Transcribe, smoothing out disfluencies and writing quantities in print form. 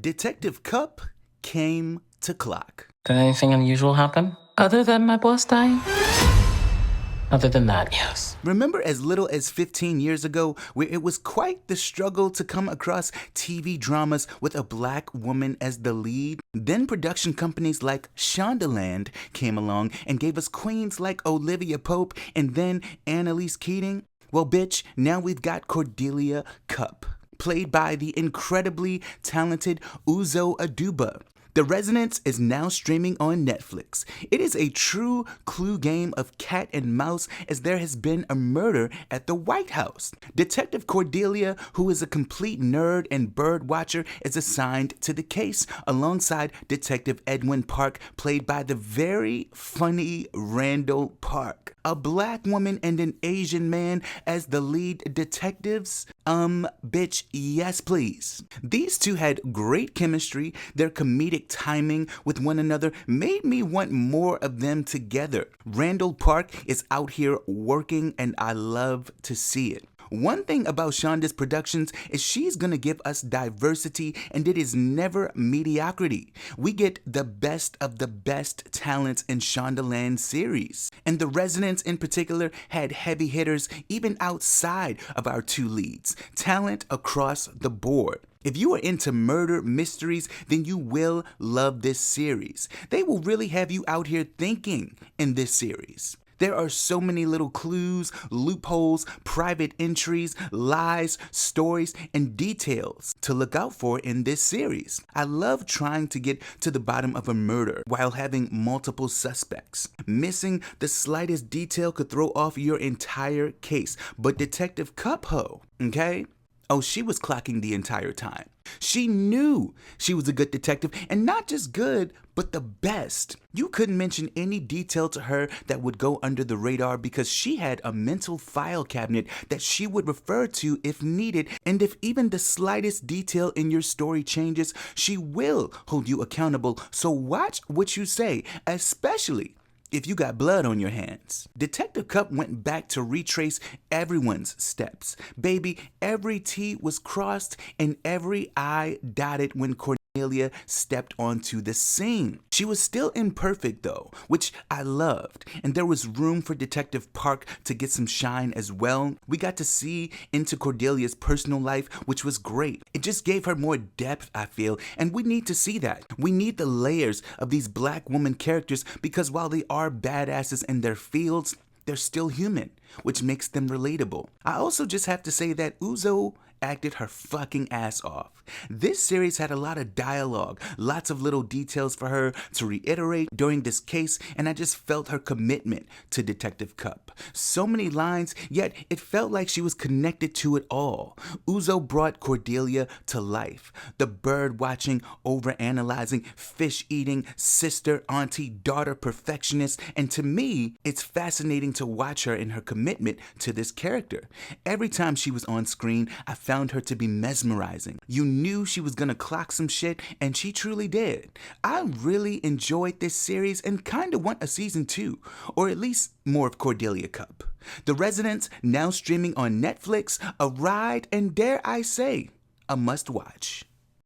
Detective Cup came to clock. Did anything unusual happen? Other than my boss dying? Other than that, yes. Remember as little as 15 years ago where it was quite the struggle to come across TV dramas with a black woman as the lead? Then production companies like Shondaland came along and gave us queens like Olivia Pope and then Annalise Keating. Well, bitch, now we've got Cordelia Cupp, played by the incredibly talented Uzo Aduba. The Residence is now streaming on Netflix. It is a true clue game of cat and mouse as there has been a murder at the White House. Detective Cordelia, who is a complete nerd and bird watcher, is assigned to the case alongside Detective Edwin Park, played by the very funny Randall Park. A black woman and an Asian man as the lead detectives? Bitch, yes please. These two had great chemistry. Their comedic timing with one another made me want more of them together. Randall Park is out here working and I love to see it. One thing about Shonda's productions is she's gonna give us diversity and it is never mediocrity. We get the best of the best talents in Shondaland series. And The Residence in particular had heavy hitters even outside of our two leads. Talent across the board. If you are into murder mysteries, then you will love this series. They will really have you out here thinking in this series. There are so many little clues, loopholes, private entries, lies, stories, and details to look out for in this series. I love trying to get to the bottom of a murder while having multiple suspects. Missing the slightest detail could throw off your entire case. But Detective Cup, okay? Oh, she was clocking the entire time. She knew she was a good detective, and not just good, but the best. You couldn't mention any detail to her that would go under the radar because she had a mental file cabinet that she would refer to if needed, and if even the slightest detail in your story changes, she will hold you accountable. So watch what you say, especially if you got blood on your hands. Detective Cup went back to retrace everyone's steps. Baby, every T was crossed and every I dotted when Cornelia stepped onto the scene. She was still imperfect though, which I loved, and there was room for Detective Park to get some shine as well. We got to see into Cordelia's personal life, which was great. It just gave her more depth, I feel, and we need to see that. We need the layers of these black woman characters because while they are badasses in their fields, they're still human, which makes them relatable. I also just have to say that Uzo acted her fucking ass off. This series had a lot of dialogue, lots of little details for her to reiterate during this case, and I just felt her commitment to Detective Cup. So many lines, yet it felt like she was connected to it all. Uzo brought Cordelia to life. The bird watching, over-analyzing, fish-eating, sister, auntie, daughter perfectionist, and to me, it's fascinating to watch her in her commitment to this character. Every time she was on screen, I found her to be mesmerizing. You knew she was gonna clock some shit, and she truly did. I really enjoyed this series and kinda want a season 2, or at least more of Cordelia Cup. The Residence, now streaming on Netflix, a ride and dare I say, a must watch.